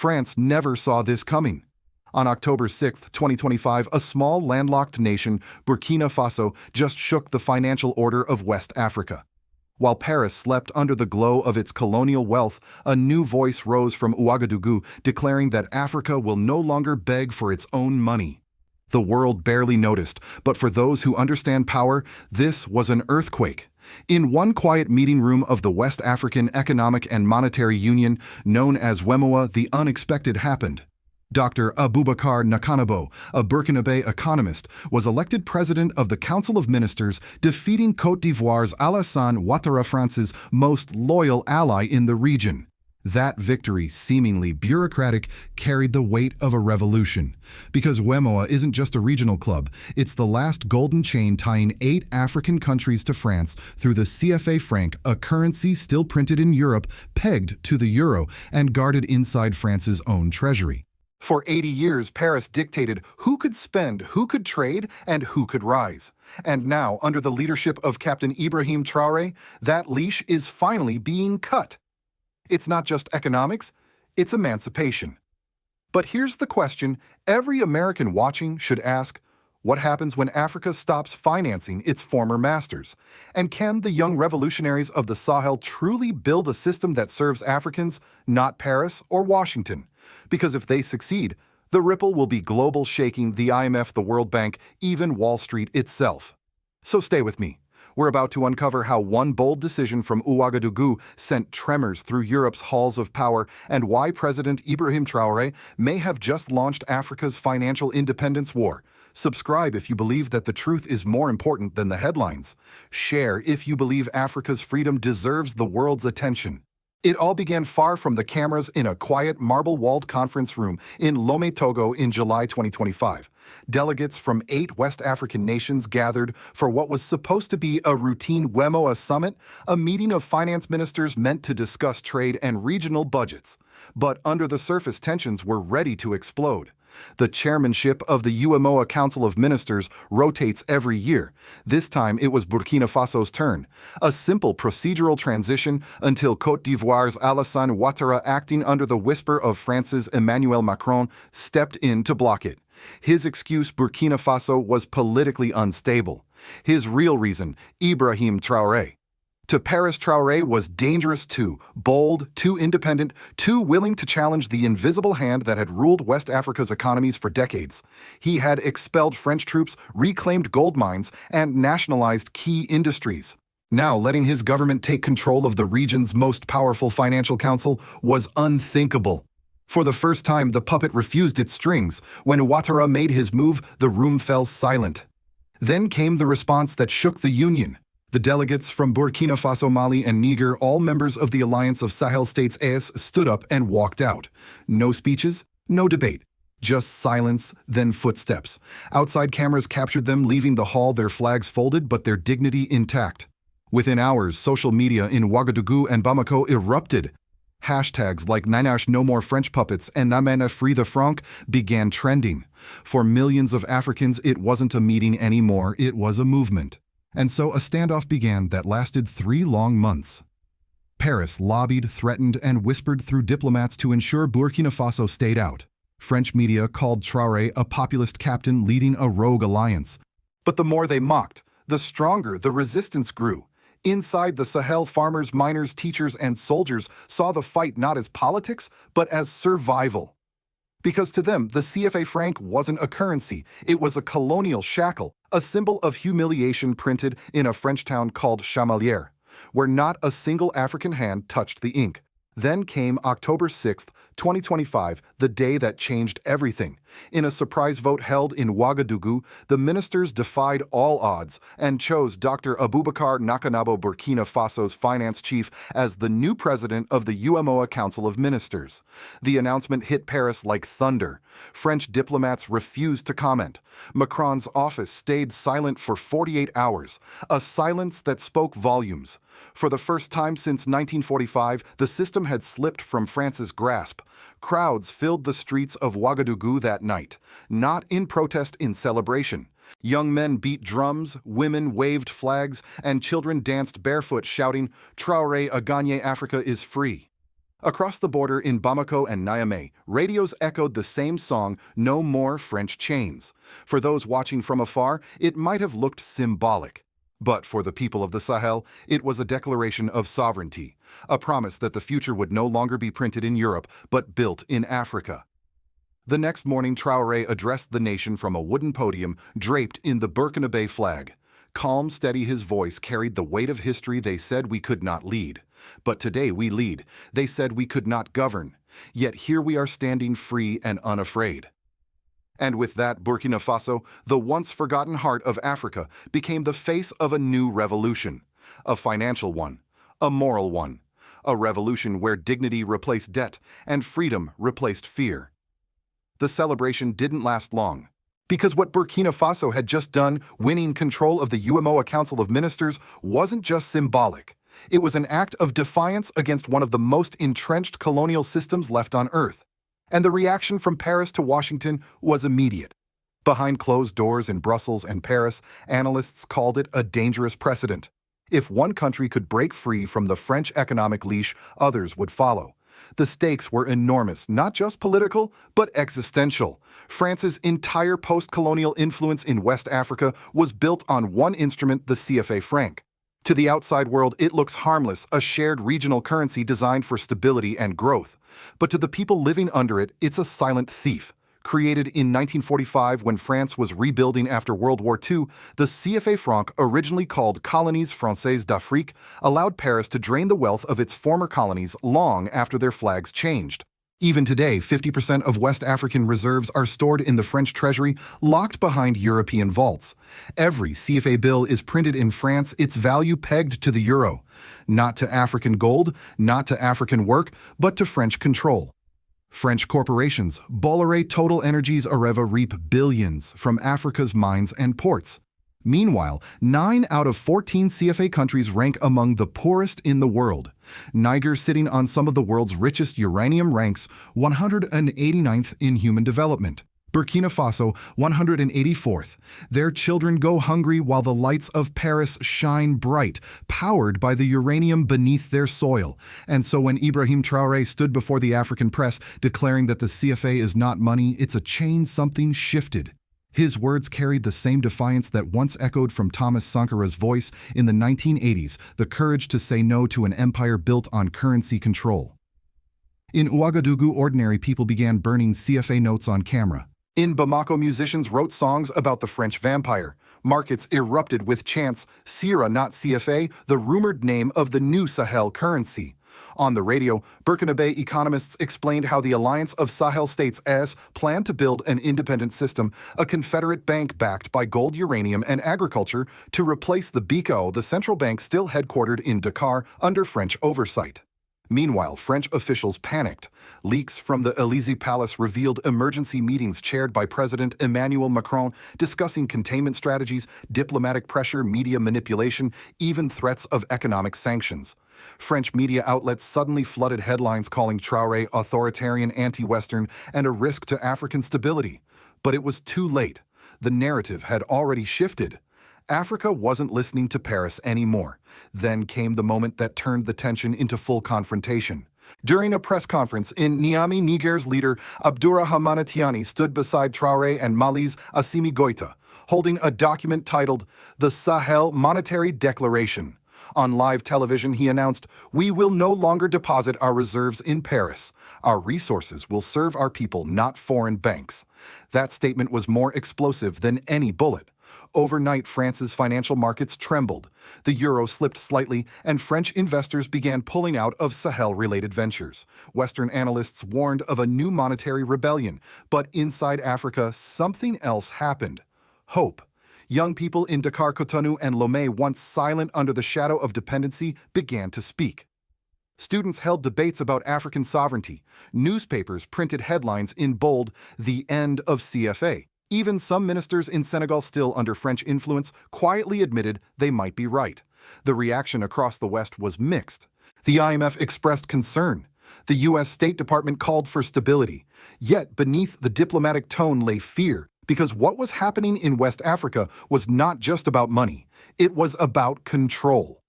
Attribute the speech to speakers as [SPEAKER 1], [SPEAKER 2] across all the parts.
[SPEAKER 1] France never saw this coming. On October 6, 2025, a small landlocked nation, Burkina Faso, just shook the financial order of West Africa. While Paris slept under the glow of its colonial wealth, a new voice rose from Ouagadougou declaring that Africa will no longer beg for its own money. The world barely noticed, but for those who understand power, this was an earthquake. In one quiet meeting room of the West African Economic and Monetary Union, known as UEMOA, the unexpected happened. Dr. Aboubakar Nacanabo, a Burkinabe economist, was elected president of the Council of Ministers, defeating Côte d'Ivoire's Alassane Ouattara, France's most loyal ally in the region. That victory, seemingly bureaucratic, carried the weight of a revolution. Because UEMOA isn't just a regional club, it's the last golden chain tying 8 African countries to France through the CFA franc, a currency still printed in Europe, pegged to the euro, and guarded inside France's own treasury. For 80 years, Paris dictated who could spend, who could trade, and who could rise. And now, under the leadership of Captain Ibrahim Traoré, that leash is finally being cut. It's not just economics, it's emancipation. But here's the question every American watching should ask: what happens when Africa stops financing its former masters? And can the young revolutionaries of the Sahel truly build a system that serves Africans, not Paris or Washington? Because if they succeed, the ripple will be global, shaking the IMF, the World Bank, even Wall Street itself. So stay with me. We're about to uncover how one bold decision from Ouagadougou sent tremors through Europe's halls of power, and why President Ibrahim Traoré may have just launched Africa's financial independence war. Subscribe if you believe that the truth is more important than the headlines. Share if you believe Africa's freedom deserves the world's attention. It all began far from the cameras in a quiet, marble-walled conference room in Lomé, Togo in July 2025. Delegates from 8 West African nations gathered for what was supposed to be a routine UEMOA summit, a meeting of finance ministers meant to discuss trade and regional budgets. But under the surface, tensions were ready to explode. The chairmanship of the UEMOA Council of Ministers rotates every year. This time it was Burkina Faso's turn. A simple procedural transition until Côte d'Ivoire's Alassane Ouattara, acting under the whisper of France's Emmanuel Macron, stepped in to block it. His excuse, Burkina Faso was politically unstable. His real reason, Ibrahim Traoré. To Paris, Traoré was dangerous too, bold, too independent, too willing to challenge the invisible hand that had ruled West Africa's economies for decades. He had expelled French troops, reclaimed gold mines, and nationalized key industries. Now, letting his government take control of the region's most powerful financial council was unthinkable. For the first time, the puppet refused its strings. When Ouattara made his move, the room fell silent. Then came the response that shook the Union. The delegates from Burkina Faso, Mali, and Niger, all members of the Alliance of Sahel States (AS), stood up and walked out. No speeches, no debate. Just silence, then footsteps. Outside cameras captured them leaving the hall, their flags folded but their dignity intact. Within hours, social media in Ouagadougou and Bamako erupted. Hashtags like Nanash No More French Puppets and Namena Free the Franc began trending. For millions of Africans, it wasn't a meeting anymore, it was a movement. And so a standoff began that lasted 3 long months. Paris lobbied, threatened, and whispered through diplomats to ensure Burkina Faso stayed out. French media called Traoré a populist captain leading a rogue alliance. But the more they mocked, the stronger the resistance grew. Inside the Sahel, farmers, miners, teachers, and soldiers saw the fight not as politics, but as survival. Because to them, the CFA franc wasn't a currency, it was a colonial shackle, a symbol of humiliation printed in a French town called Chamalières, where not a single African hand touched the ink. Then came October 6, 2025, the day that changed everything. In a surprise vote held in Ouagadougou, the ministers defied all odds and chose Dr. Aboubakar Nacanabo, Burkina Faso's finance chief, as the new president of the UEMOA Council of Ministers. The announcement hit Paris like thunder. French diplomats refused to comment. Macron's office stayed silent for 48 hours, a silence that spoke volumes. For the first time since 1945, the system had slipped from France's grasp. Crowds filled the streets of Ouagadougou that night, not in protest, in celebration. Young men beat drums, women waved flags, and children danced barefoot shouting, "Traoré a gagné, Africa is free." Across the border in Bamako and Niamey, radios echoed the same song, "No More French Chains." For those watching from afar, it might have looked symbolic. But for the people of the Sahel, it was a declaration of sovereignty, a promise that the future would no longer be printed in Europe, but built in Africa. The next morning, Traoré addressed the nation from a wooden podium draped in the Burkina Faso flag. Calm, steady, his voice carried the weight of history. They said we could not lead. But today we lead. They said we could not govern. Yet here we are standing free and unafraid. And with that, Burkina Faso, the once forgotten heart of Africa, became the face of a new revolution. A financial one, a moral one, a revolution where dignity replaced debt and freedom replaced fear. The celebration didn't last long, because what Burkina Faso had just done, winning control of the UEMOA Council of Ministers, wasn't just symbolic. It was an act of defiance against one of the most entrenched colonial systems left on Earth. And the reaction from Paris to Washington was immediate. Behind closed doors in Brussels and Paris, analysts called it a dangerous precedent. If one country could break free from the French economic leash, others would follow. The stakes were enormous, not just political, but existential. France's entire post-colonial influence in West Africa was built on one instrument, the CFA franc. To the outside world, it looks harmless, a shared regional currency designed for stability and growth. But to the people living under it, it's a silent thief. Created in 1945 when France was rebuilding after World War II, the CFA franc, originally called Colonies Françaises d'Afrique, allowed Paris to drain the wealth of its former colonies long after their flags changed. Even today, 50% of West African reserves are stored in the French treasury, locked behind European vaults. Every CFA bill is printed in France, its value pegged to the euro. Not to African gold, not to African work, but to French control. French corporations, Bolloré, Total Energies, Areva reap billions from Africa's mines and ports. Meanwhile, 9 out of 14 CFA countries rank among the poorest in the world. Niger, sitting on some of the world's richest uranium, ranks 189th in human development. Burkina Faso, 184th. Their children go hungry while the lights of Paris shine bright, powered by the uranium beneath their soil. And so when Ibrahim Traoré stood before the African press declaring that the CFA is not money, it's a chain, something shifted. His words carried the same defiance that once echoed from Thomas Sankara's voice in the 1980s, the courage to say no to an empire built on currency control. In Ouagadougou, ordinary people began burning CFA notes on camera. In Bamako, musicians wrote songs about the French vampire. Markets erupted with chants, Sira not CFA, the rumored name of the new Sahel currency. On the radio, Burkina Faso economists explained how the Alliance of Sahel States (AS) planned to build an independent system, a confederate bank backed by gold, uranium, and agriculture, to replace the BICO, the central bank still headquartered in Dakar under French oversight. Meanwhile, French officials panicked. Leaks from the Élysée Palace revealed emergency meetings chaired by President Emmanuel Macron discussing containment strategies, diplomatic pressure, media manipulation, even threats of economic sanctions. French media outlets suddenly flooded headlines calling Traoré authoritarian, anti-Western, and a risk to African stability. But it was too late. The narrative had already shifted. Africa wasn't listening to Paris anymore. Then came the moment that turned the tension into full confrontation. During a press conference in Niamey, Niger's leader Abdourahmane Tiani stood beside Traoré and Mali's Assimi Goïta, holding a document titled The Sahel Monetary Declaration. On live television, he announced, "We will no longer deposit our reserves in Paris. Our resources will serve our people, not foreign banks." That statement was more explosive than any bullet. Overnight, France's financial markets trembled. The euro slipped slightly, and French investors began pulling out of Sahel-related ventures. Western analysts warned of a new monetary rebellion. But inside Africa, something else happened. Hope. Young people in Dakar, Cotonou, and Lomé, once silent under the shadow of dependency, began to speak. Students held debates about African sovereignty. Newspapers printed headlines in bold, "The End of CFA." Even some ministers in Senegal, still under French influence, quietly admitted they might be right. The reaction across the West was mixed. The IMF expressed concern. The U.S. State Department called for stability. Yet beneath the diplomatic tone lay fear, because what was happening in West Africa was not just about money. It was about control.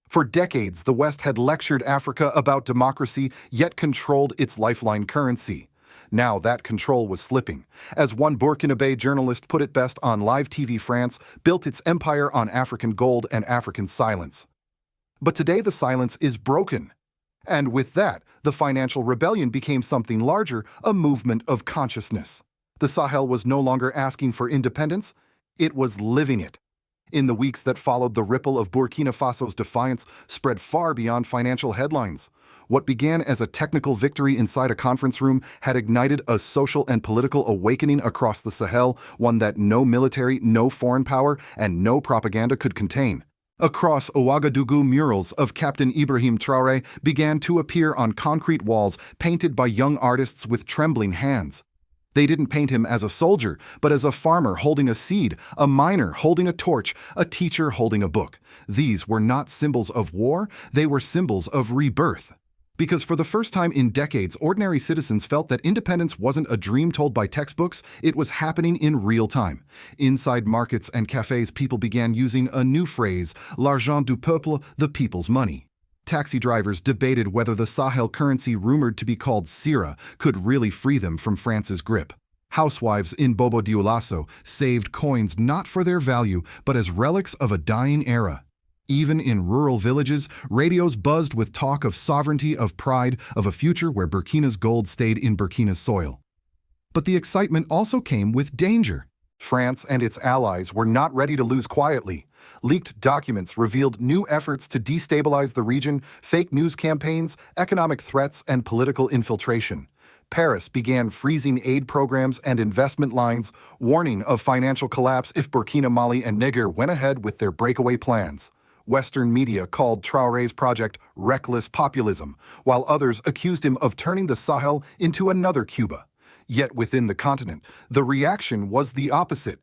[SPEAKER 1] For decades, the West had lectured Africa about democracy, yet controlled its lifeline currency. Now that control was slipping. As one Burkina journalist put it best on live TV, France built its empire on African gold and African silence. But today the silence is broken. And with that, the financial rebellion became something larger, a movement of consciousness. The Sahel was no longer asking for independence, it was living it. In the weeks that followed, the ripple of Burkina Faso's defiance spread far beyond financial headlines. What began as a technical victory inside a conference room had ignited a social and political awakening across the Sahel, one that no military, no foreign power, and no propaganda could contain. Across Ouagadougou, murals of Captain Ibrahim Traoré began to appear on concrete walls painted by young artists with trembling hands. They didn't paint him as a soldier, but as a farmer holding a seed, a miner holding a torch, a teacher holding a book. These were not symbols of war, they were symbols of rebirth. Because for the first time in decades, ordinary citizens felt that independence wasn't a dream told by textbooks, it was happening in real time. Inside markets and cafes, people began using a new phrase, l'argent du peuple, the people's money. Taxi drivers debated whether the Sahel currency rumored to be called Sira could really free them from France's grip. Housewives in Bobo Dioulasso saved coins not for their value, but as relics of a dying era. Even in rural villages, radios buzzed with talk of sovereignty, of pride, of a future where Burkina's gold stayed in Burkina's soil. But the excitement also came with danger. France and its allies were not ready to lose quietly. Leaked documents revealed new efforts to destabilize the region, fake news campaigns, economic threats, and political infiltration. Paris began freezing aid programs and investment lines, warning of financial collapse if Burkina, Mali, and Niger went ahead with their breakaway plans. Western media called Traoré's project reckless populism, while others accused him of turning the Sahel into another Cuba. Yet within the continent, the reaction was the opposite.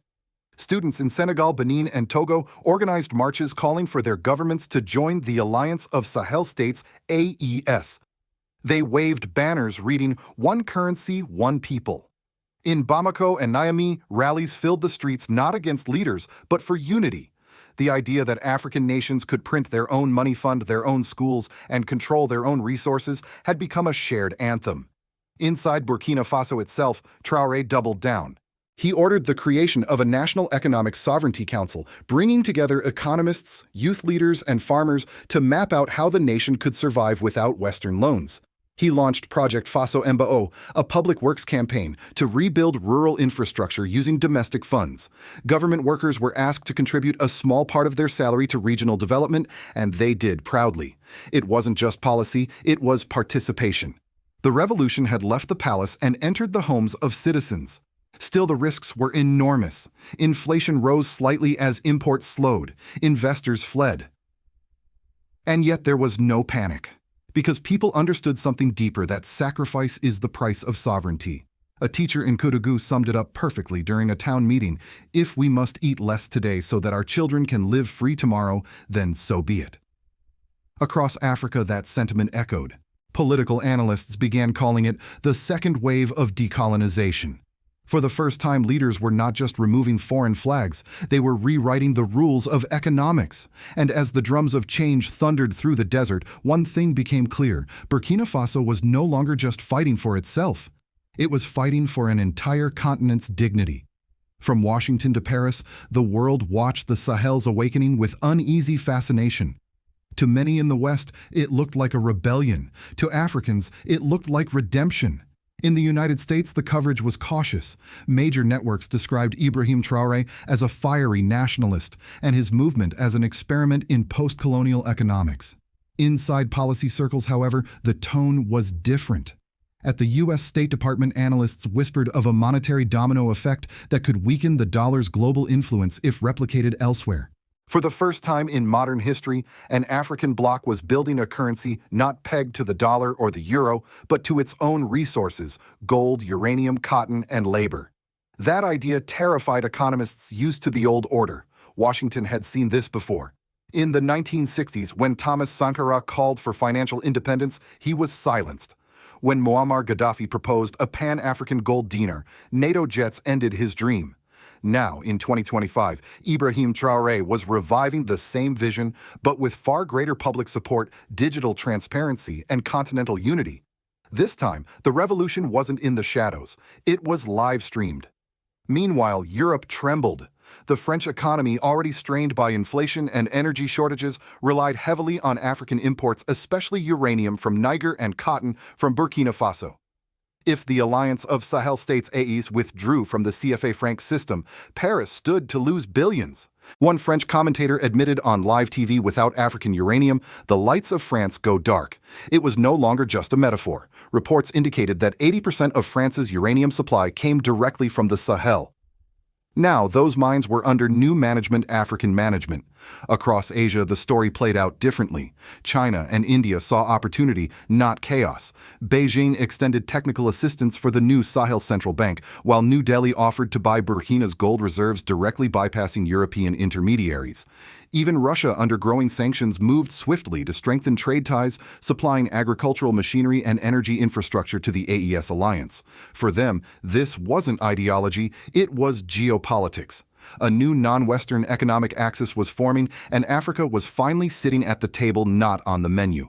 [SPEAKER 1] Students in Senegal, Benin, and Togo organized marches calling for their governments to join the Alliance of Sahel States, AES. They waved banners reading, "One currency, one people." In Bamako and Niamey, rallies filled the streets not against leaders, but for unity. The idea that African nations could print their own money, fund their own schools, and control their own resources had become a shared anthem. Inside Burkina Faso itself, Traoré doubled down. He ordered the creation of a National Economic Sovereignty Council, bringing together economists, youth leaders, and farmers to map out how the nation could survive without Western loans. He launched Project Faso Mbao, a public works campaign to rebuild rural infrastructure using domestic funds. Government workers were asked to contribute a small part of their salary to regional development, and they did proudly. It wasn't just policy, it was participation. The revolution had left the palace and entered the homes of citizens. Still, the risks were enormous. Inflation rose slightly as imports slowed. Investors fled. And yet there was no panic. Because people understood something deeper, that sacrifice is the price of sovereignty. A teacher in Koudougou summed it up perfectly during a town meeting. If we must eat less today so that our children can live free tomorrow, then so be it. Across Africa, that sentiment echoed. Political analysts began calling it the second wave of decolonization. For the first time, leaders were not just removing foreign flags, they were rewriting the rules of economics. And as the drums of change thundered through the desert, one thing became clear: Burkina Faso was no longer just fighting for itself. It was fighting for an entire continent's dignity. From Washington to Paris, the world watched the Sahel's awakening with uneasy fascination. To many in the West, it looked like a rebellion. To Africans, it looked like redemption. In the United States, the coverage was cautious. Major networks described Ibrahim Traoré as a fiery nationalist and his movement as an experiment in post-colonial economics. Inside policy circles, however, the tone was different. At the U.S. State Department, analysts whispered of a monetary domino effect that could weaken the dollar's global influence if replicated elsewhere. For the first time in modern history, an African bloc was building a currency not pegged to the dollar or the euro, but to its own resources: gold, uranium, cotton, and labor. That idea terrified economists used to the old order. Washington had seen this before. In the 1960s, when Thomas Sankara called for financial independence, he was silenced. When Muammar Gaddafi proposed a pan-African gold dinar, NATO jets ended his dream. Now, in 2025, Ibrahim Traoré was reviving the same vision, but with far greater public support, digital transparency, and continental unity. This time, the revolution wasn't in the shadows. It was live-streamed. Meanwhile, Europe trembled. The French economy, already strained by inflation and energy shortages, relied heavily on African imports, especially uranium from Niger and cotton from Burkina Faso. If the Alliance of Sahel States AES withdrew from the CFA franc system, Paris stood to lose billions. One French commentator admitted on live TV, without African uranium, the lights of France go dark. It was no longer just a metaphor. Reports indicated that 80% of France's uranium supply came directly from the Sahel. Now, those mines were under new management, African management. Across Asia, the story played out differently. China and India saw opportunity, not chaos. Beijing extended technical assistance for the new Sahel Central Bank, while New Delhi offered to buy Burkina's gold reserves directly, bypassing European intermediaries. Even Russia, under growing sanctions, moved swiftly to strengthen trade ties, supplying agricultural machinery and energy infrastructure to the AES alliance. For them, this wasn't ideology, it was geopolitics. A new non-Western economic axis was forming, and Africa was finally sitting at the table, not on the menu.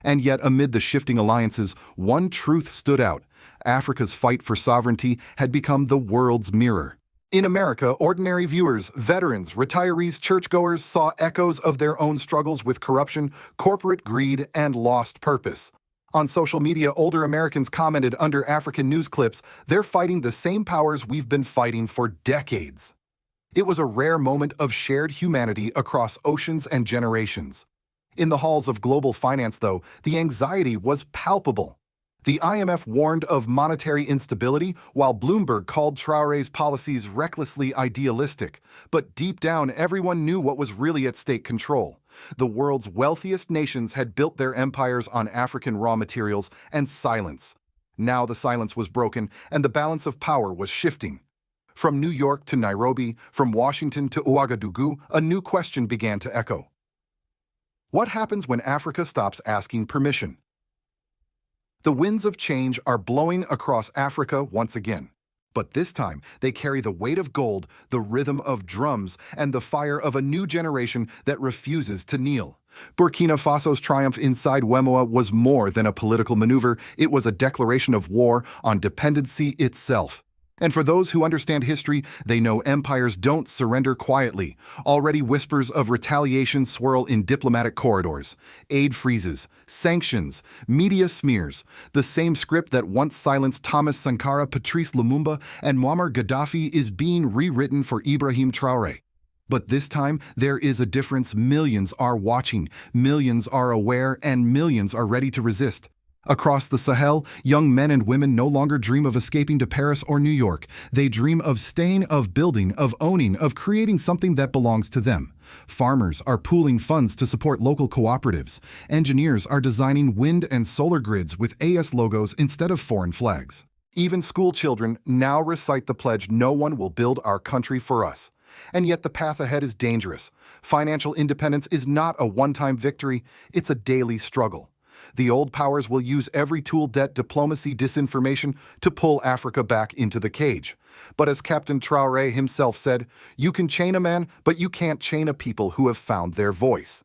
[SPEAKER 1] And yet, amid the shifting alliances, one truth stood out. Africa's fight for sovereignty had become the world's mirror. In America, ordinary viewers, veterans, retirees, churchgoers saw echoes of their own struggles with corruption, corporate greed, and lost purpose. On social media, older Americans commented under African news clips, "They're fighting the same powers we've been fighting for decades." It was a rare moment of shared humanity across oceans and generations. In the halls of global finance, though, the anxiety was palpable. The IMF warned of monetary instability, while Bloomberg called Traoré's policies recklessly idealistic. But deep down, everyone knew what was really at stake: control. The world's wealthiest nations had built their empires on African raw materials and silence. Now the silence was broken, and the balance of power was shifting. From New York to Nairobi, from Washington to Ouagadougou, a new question began to echo. What happens when Africa stops asking permission? The winds of change are blowing across Africa once again. But this time, they carry the weight of gold, the rhythm of drums, and the fire of a new generation that refuses to kneel. Burkina Faso's triumph inside UEMOA was more than a political maneuver. It was a declaration of war on dependency itself. And for those who understand history, they know empires don't surrender quietly. Already whispers of retaliation swirl in diplomatic corridors. Aid freezes, sanctions, media smears. The same script that once silenced Thomas Sankara, Patrice Lumumba, and Muammar Gaddafi is being rewritten for Ibrahim Traoré. But this time, there is a difference. Millions are watching, millions are aware, and millions are ready to resist. Across the Sahel, young men and women no longer dream of escaping to Paris or New York. They dream of staying, of building, of owning, of creating something that belongs to them. Farmers are pooling funds to support local cooperatives. Engineers are designing wind and solar grids with AS logos instead of foreign flags. Even school children now recite the pledge, "No one will build our country for us." And yet the path ahead is dangerous. Financial independence is not a one-time victory, it's a daily struggle. The old powers will use every tool, debt, diplomacy, disinformation, to pull Africa back into the cage. But as Captain Traoré himself said, "You can chain a man, but you can't chain a people who have found their voice."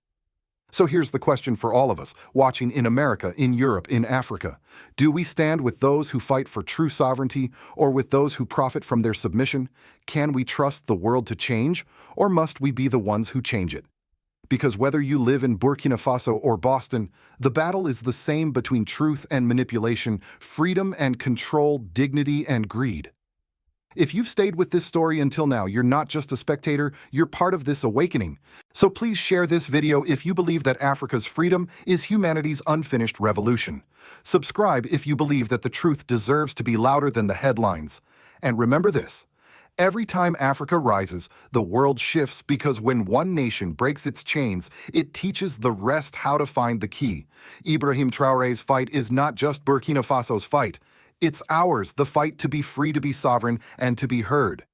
[SPEAKER 1] So here's the question for all of us, watching in America, in Europe, in Africa. Do we stand with those who fight for true sovereignty, or with those who profit from their submission? Can we trust the world to change, or must we be the ones who change it? Because whether you live in Burkina Faso or Boston, the battle is the same between truth and manipulation, freedom and control, dignity and greed. If you've stayed with this story until now, you're not just a spectator, you're part of this awakening. So please share this video if you believe that Africa's freedom is humanity's unfinished revolution. Subscribe if you believe that the truth deserves to be louder than the headlines. And remember this: every time Africa rises, the world shifts, because when one nation breaks its chains, it teaches the rest how to find the key. Ibrahim Traoré's fight is not just Burkina Faso's fight. It's ours, the fight to be free, to be sovereign, and to be heard.